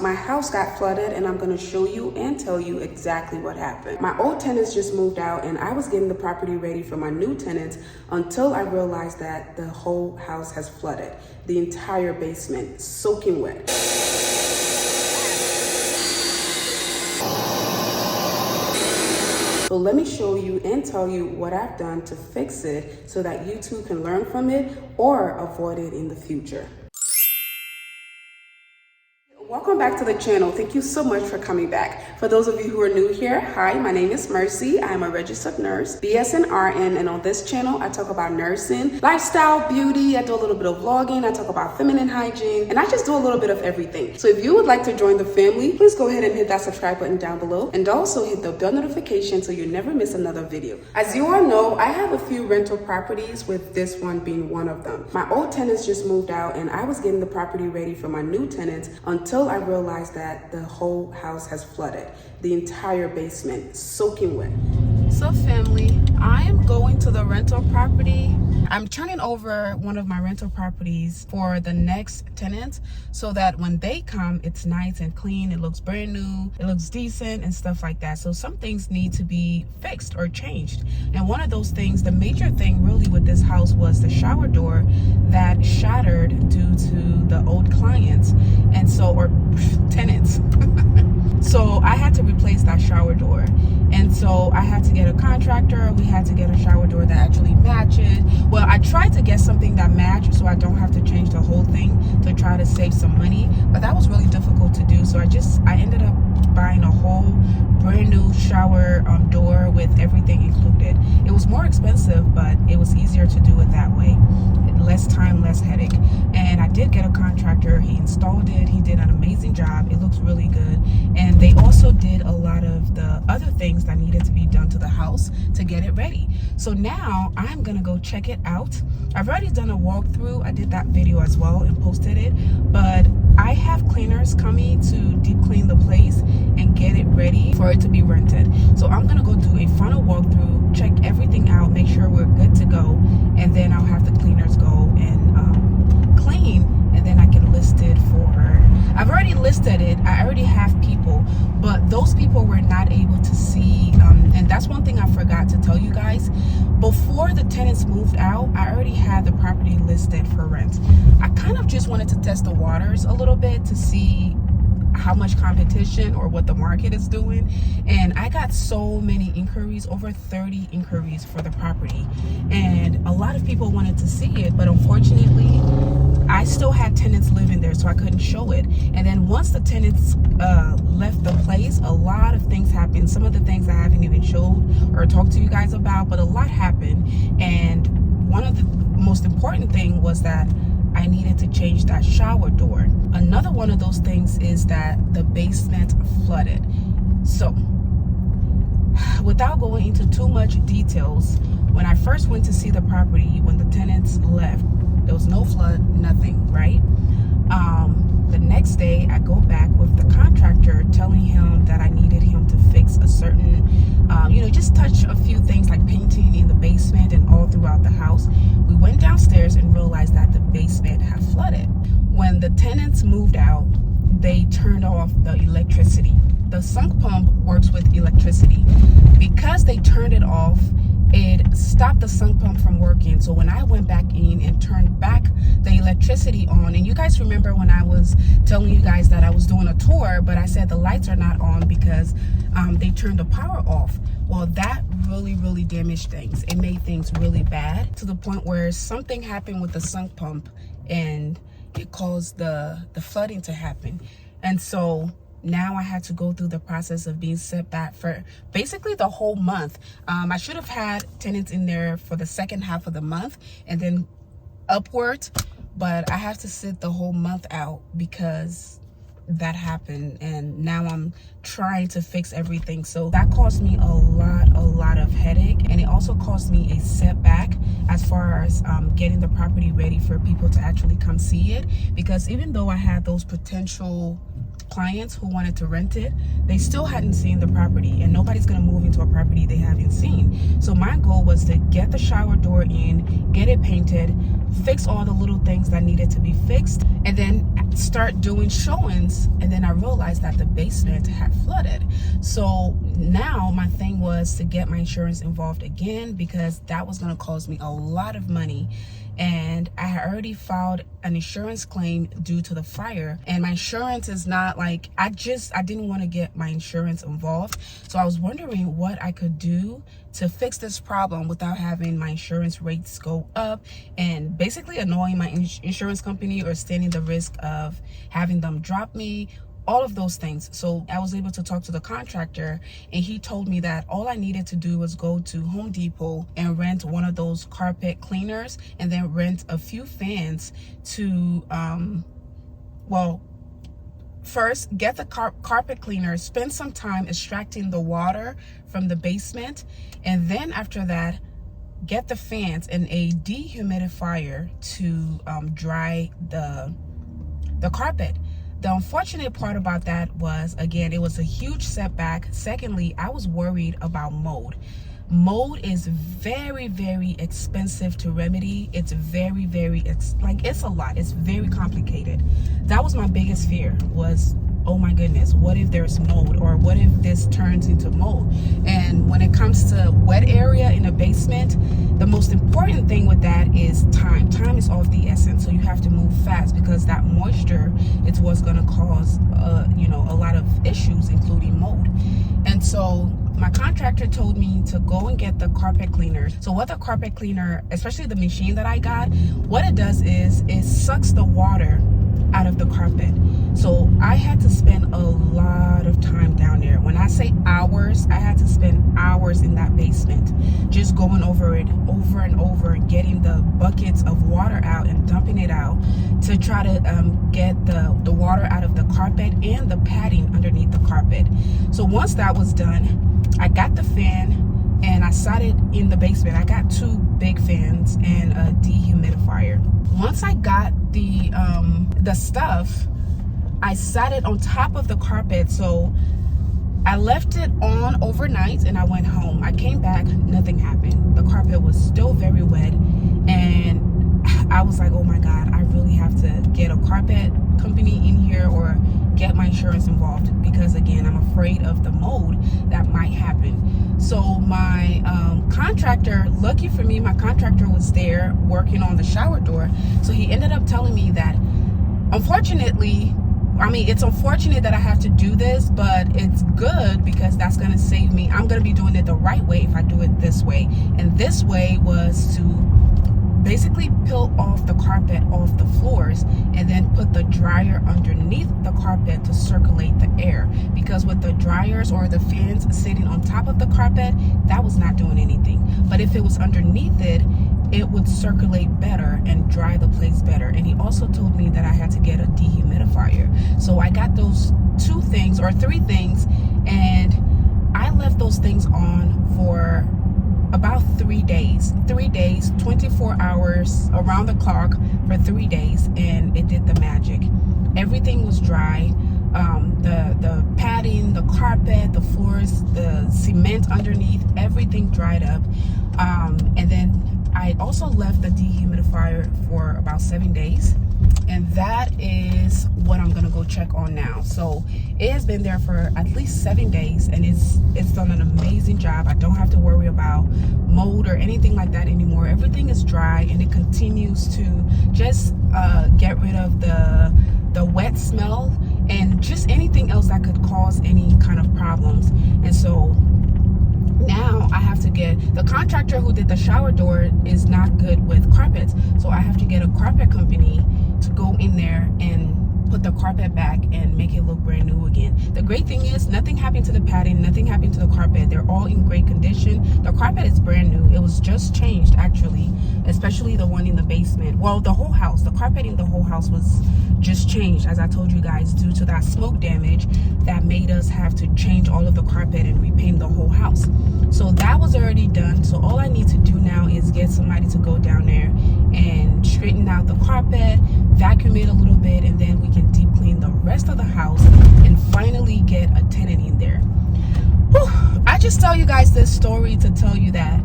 My house got flooded and I'm going to show you and tell you exactly what happened. My old tenants just moved out and I was getting the property ready for my new tenants until I realized that the whole house has flooded. The entire basement soaking wet. So let me show you and tell you what I've done to fix it so that you too can learn from it or avoid it in the future. Welcome back to the channel. Thank you so much for coming back. For those of you who are new here, hi, my name is Mercy. I am a registered nurse, BSN RN, and on this channel, I talk about nursing, lifestyle, beauty. I do a little bit of vlogging. I talk about feminine hygiene, and I just do a little bit of everything. So if you would like to join the family, please go ahead and hit that subscribe button down below, and also hit the bell notification so you never miss another video. As you all know, I have a few rental properties, with this one being one of them. My old tenants just moved out, and I was getting the property ready for my new tenants until I realized that the whole house has flooded. The entire basement soaking wet. So family, I am going to the rental property. I'm turning over one of my rental properties for the next tenants so that when they come, it's nice and clean. It looks brand new, it looks decent and stuff like that. So some things need to be fixed or changed. And one of those things, the major thing really with this house, was the shower door that shattered due to the old clients and so, or tenants. So I had to replace that shower door. And so I had to get a contractor. We had to get a shower door that actually matches. Well, I tried to get something that matched so I don't have to change the whole thing to try to save some money, but that was really difficult to do. So I ended up buying a whole brand new shower door with everything included. It was more expensive, but it was easier to do it that way. Less time, less headache. And I did get a contractor. He installed it. He did an amazing job. It looks really good. And they also did a lot of the other things that needed to be done to the house to get it ready. So now I'm gonna go check it out. I've already done a walkthrough. I did that video as well and posted it, but I have cleaners coming to deep clean the place and get it ready for it to be rented. So I'm gonna go do a final walkthrough, check everything out, make sure we're good to go, and then I'll have the cleaners go and clean, and then I can list it for her. I've already listed it. I already have people, but those people were not able to see, and that's one thing I forgot to tell you guys. Before the tenants moved out, I already had the property listed for rent. I kind of just wanted to test the waters a little bit to see how much competition or what the market is doing, and I got so many inquiries, over 30 inquiries for the property, and a lot of people wanted to see it, but unfortunately I still had tenants living there, so I couldn't show it. And then once the tenants left the place, a lot of things happened. Some of the things I haven't even showed or talked to you guys about, but a lot happened. And one of the most important thing was that I needed to change that shower door. Another one of those things is that the basement flooded. So without going into too much details, when I first went to see the property, when the tenants left, there was no flood, nothing, right? The next day I go back with the contractor telling him that I needed him to fix a certain, just touch a few things like painting in the basement and all throughout the house. We went downstairs and realized that the basement had flooded. When the tenants moved out, they turned off the electricity. The sunk pump works with electricity. Because they turned it off, it stopped the sunk pump from working. So when I went back in and turned back the electricity on, and you guys remember when I was telling you guys that I was doing a tour, but I said the lights are not on because they turned the power off. Well, that really damaged things. It made things really bad to the point where something happened with the sunk pump and it caused the flooding to happen. And so now I had to go through the process of being set back for basically the whole month. I should have had tenants in there for the second half of the month and then upwards, but I have to sit the whole month out because that happened, and now I'm trying to fix everything. So that caused me a lot of headache, and it also caused me a setback as far as getting the property ready for people to actually come see it, because even though I had those potential clients who wanted to rent it, they still hadn't seen the property, and nobody's gonna move into a property they haven't seen. So my goal was to get the shower door in, get it painted, fix all the little things that needed to be fixed, and then start doing showings. And then I realized that the basement had flooded. So now my thing was to get my insurance involved again, because that was going to cost me a lot of money. And I had already filed an insurance claim due to the fire, and my insurance is not like, I didn't want to get my insurance involved. So I was wondering what I could do to fix this problem without having my insurance rates go up and basically annoying my insurance company or standing the risk of having them drop me, all of those things. So I was able to talk to the contractor, and he told me that all I needed to do was go to Home Depot and rent one of those carpet cleaners, and then rent a few fans to first get the carpet cleaner, spend some time extracting the water from the basement, and then after that get the fans and a dehumidifier to dry the carpet. The unfortunate part about that was, again, it was a huge setback. Secondly, I was worried about mold. Mold is very, very expensive to remedy. It's very, it's a lot. It's very complicated. That was my biggest fear, was, oh my goodness, what if there's mold, or what if this turns into mold? And when it comes to wet area in a basement, the most important thing with that is time. Time is of the essence. So you have to move fast, because that moisture is what's going to cause, a lot of issues, including mold. And so my contractor told me to go and get the carpet cleaner. So what the carpet cleaner, especially the machine that I got, what it does is it sucks the water out of the carpet. So I had to spend a lot of time down there. When I say hours, I had to spend hours in that basement, just going over it over and over, getting the buckets of water out and dumping it out to try to get the water out of the carpet and the padding underneath the carpet. So once that was done, I got the fan and I sat it in the basement. I got 2 big fans and a dehumidifier. Once I got the stuff, I sat it on top of the carpet. So I left it on overnight and I went home. I came back, nothing happened. The carpet was still very wet, and I was like, oh my God, I really have to get a carpet company in here or get my insurance involved, because again, I'm afraid of the mold that might happen. So my contractor, lucky for me, my contractor was there working on the shower door. So he ended up telling me that, unfortunately, it's unfortunate that I have to do this, but it's good because that's going to save me. I'm going to be doing it the right way if I do it this way. And this way was to basically peel off the carpet off the floors and then put the dryer underneath the carpet to circulate the air, because with the dryers or the fans sitting on top of the carpet, that was not doing anything. But if it was underneath it, it would circulate better and dry the place better. And he also told me that I had to get a dehumidifier. So I got those 2 things or 3 things, and I left those things on for about 3 days, 24 hours around the clock for 3 days, and it did the magic. Everything was dry. The padding, the carpet, the floors, the cement underneath, everything dried up. And then I also left the dehumidifier for about 7 days, and that is what I'm gonna go check on now. So it has been there for at least 7 days, and it's done an amazing job. I don't have to worry about mold or anything like that anymore. Everything is dry, and it continues to just get rid of the wet smell and just anything else that could cause any kind of problems. And so now I have to get, the contractor who did the shower door is not good with carpets, so I have to get a carpet company to go in there and put the carpet back and make it look brand new again. The great thing is nothing happened to the padding, nothing happened to the carpet. They're all in great condition. The carpet is brand new. It was just changed, actually, especially the one in the basement. Well, the whole house, the carpet in the whole house was just changed, as I told you guys, due to that smoke damage that made us have to change all of the carpet and repaint the whole house. So that was already done. So all I need to do now is get somebody to go down there and straighten out the carpet, vacuum it a little bit, and then we can deep clean the rest of the house and finally get a tenant in there. Whew. I just tell you guys this story to tell you that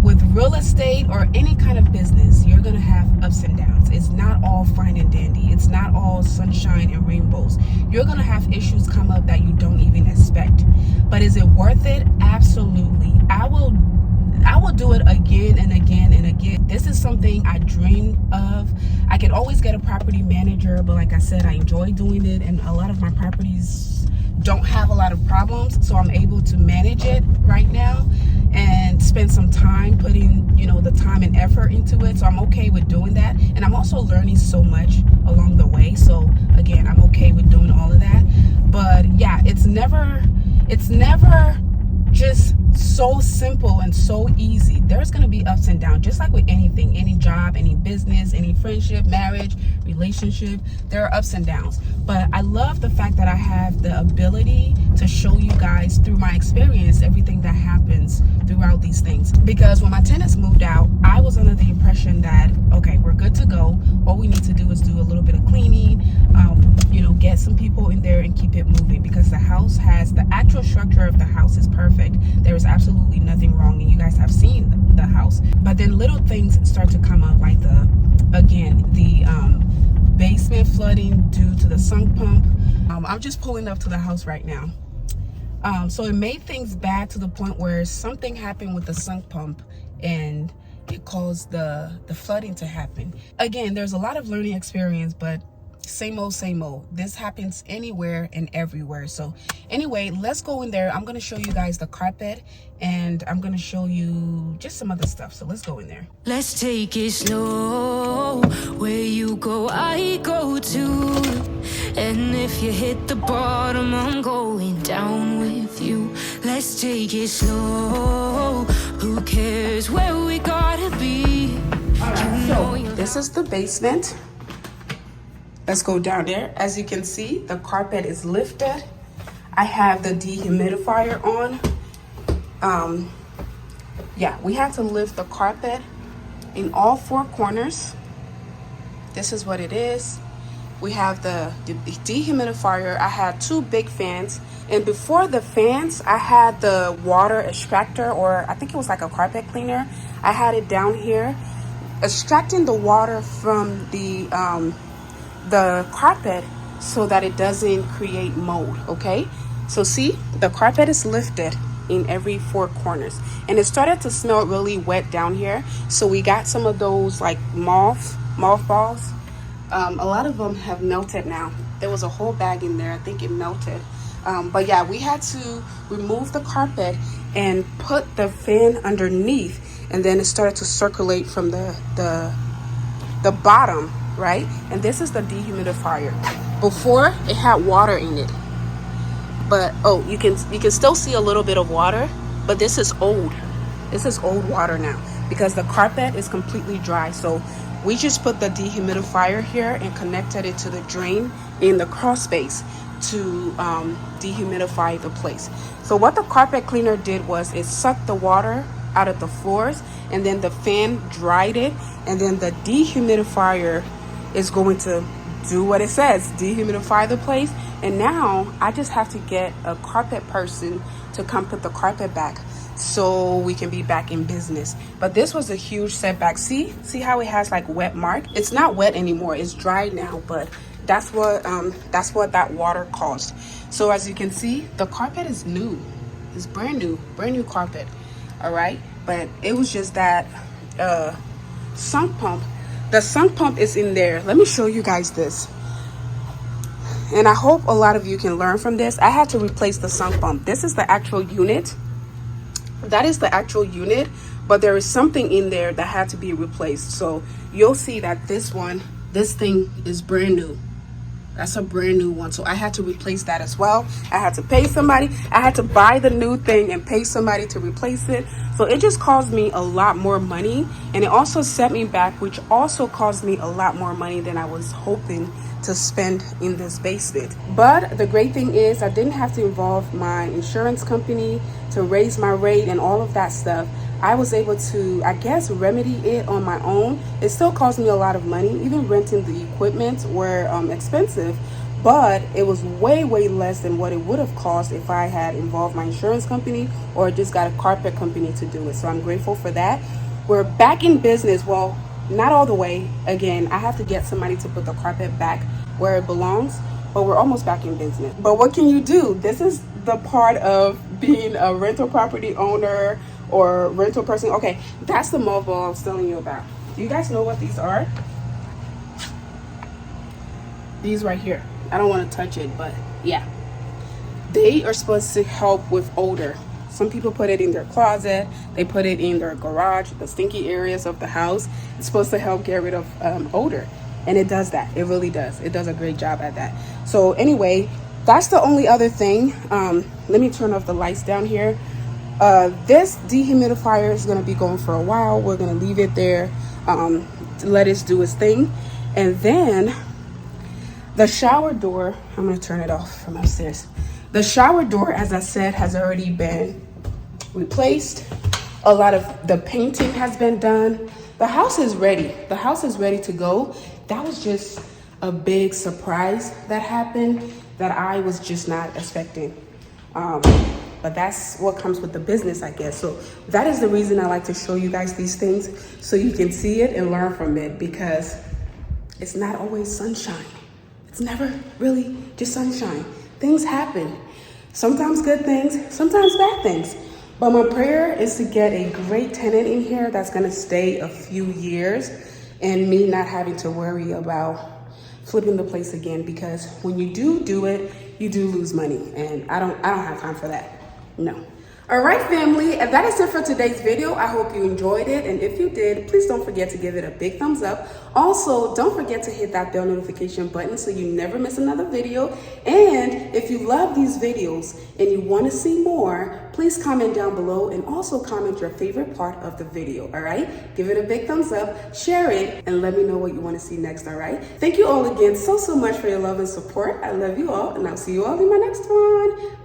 with real estate or any kind of business, you're gonna have ups and downs. It's not all fine and dandy. It's not all sunshine and rainbows. You're gonna have issues come up that you don't even expect. But is it worth it? Absolutely. I will do it again and again and again. This is something I dreamed of. I could always get a property manager, but like I said, I enjoy doing it, and a lot of my properties don't have a lot of problems, so I'm able to manage it right now and spend some time putting, you know, the time and effort into it. So I'm okay with doing that, and I'm also learning so much along the way. So again, I'm okay with doing all of that. But yeah, it's never just so simple and so easy. There's going to be ups and downs, just like with anything, any job, any business, any friendship, marriage, relationship. There are ups and downs, but I love the fact that I have the ability to show you guys through my experience everything that happens throughout these things. Because when my tenants moved out, I was under the impression that, okay, we're good to go. All we need to do is do a little bit of cleaning, you know, get some people in there and keep it moving, because the house has, the actual structure of the house is perfect. There is absolutely nothing wrong, and you guys have seen the house. But then little things start to come up, like the basement flooding due to the sunk pump. I'm just pulling up to the house right now. So it made things bad to the point where something happened with the sunk pump, and it caused the flooding to happen. Again, there's a lot of learning experience, but same old, same old. This happens anywhere and everywhere. So anyway, let's go in there. I'm going to show you guys the carpet, and I'm going to show you just some other stuff. So let's go in there. Let's take it slow. Where you go, I go too. And if you hit the bottom, I'm going down with you. Let's take it slow. Who cares where we gotta be? So this is the basement. Let's go down there. As you can see, the carpet is lifted. I have the dehumidifier on. Yeah, we have to lift the carpet in all four corners. This is what it is. We have the dehumidifier. I had two big fans, and before the fans, I had the water extractor, or I think it was like a carpet cleaner. I had it down here, extracting the water from the carpet so that it doesn't create mold. Okay, so see, the carpet is lifted in every four corners, and it started to smell really wet down here. So we got some of those like mothballs. A lot of them have melted now. There was a whole bag in there. I think it melted. But yeah, we had to remove the carpet and put the fan underneath, and then it started to circulate from the bottom, right? And this is the dehumidifier. Before, it had water in it, but oh, you can still see a little bit of water, but this is old. This is old water now because the carpet is completely dry. So we just put the dehumidifier here and connected it to the drain in the crawl space to dehumidify the place. So what the carpet cleaner did was it sucked the water out of the floors, and then the fan dried it, and then the dehumidifier is going to do what it says, dehumidify the place. And now I just have to get a carpet person to come put the carpet back so we can be back in business. But this was a huge setback. See how it has like wet mark? It's not wet anymore, it's dry now, but that's what that water caused. So as you can see, the carpet is new. It's brand new carpet. All right, but it was just that sump pump. The sump pump is in there. Let me show you guys this, and I hope a lot of you can learn from this. I had to replace the sump pump. This is the actual unit. That is the actual unit, but there is something in there that had to be replaced. So you'll see that this thing is brand new. That's a brand new one. So I had to replace that as well. I had to pay somebody. I had to buy the new thing and pay somebody to replace it. So it just cost me a lot more money, and it also set me back, which also cost me a lot more money than I was hoping to spend in this basement. But the great thing is I didn't have to involve my insurance company to raise my rate and all of that stuff. I was able to, I guess, remedy it on my own. It still cost me a lot of money. Even renting the equipment were expensive, but it was way less than what it would have cost if I had involved my insurance company or just got a carpet company to do it. So I'm grateful for that. We're back in business. Well, not all the way. Again, I have to get somebody to put the carpet back where it belongs, but we're almost back in business. But what can you do? This is the part of being a rental property owner or rental person. Okay, that's the mobile I was telling you about. Do you guys know what these are? These right here. I don't want to touch it, but yeah. They are supposed to help with odor. Some people put it in their closet. They put it in their garage, the stinky areas of the house. It's supposed to help get rid of odor. And it does that. It really does. It does a great job at that. So anyway, that's the only other thing. Let me turn off the lights down here. This dehumidifier is going to be going for a while. We're going to leave it there to let it do its thing. And then the shower door, I'm going to turn it off from upstairs. The shower door, as I said, has already been replaced. A lot of the painting has been done. The house is ready. The house is ready to go. That was just a big surprise that happened that I was just not expecting. But that's what comes with the business, I guess. So that is the reason I like to show you guys these things, so you can see it and learn from it, because it's not always sunshine. It's never really just sunshine. Things happen. Sometimes good things, sometimes bad things. But my prayer is to get a great tenant in here that's gonna stay a few years, and me not having to worry about flipping the place again, because when you do it, you do lose money, and I don't have time for that. No. All right, family, and that is it for today's video. I hope you enjoyed it, and if you did, please don't forget to give it a big thumbs up. Also, don't forget to hit that bell notification button so you never miss another video. And if you love these videos and you want to see more, please comment down below, and also comment your favorite part of the video. All right, give it a big thumbs up, share it, and let me know what you want to see next. All right, thank you all again so much for your love and support. I love you all, and I'll see you all in my next one.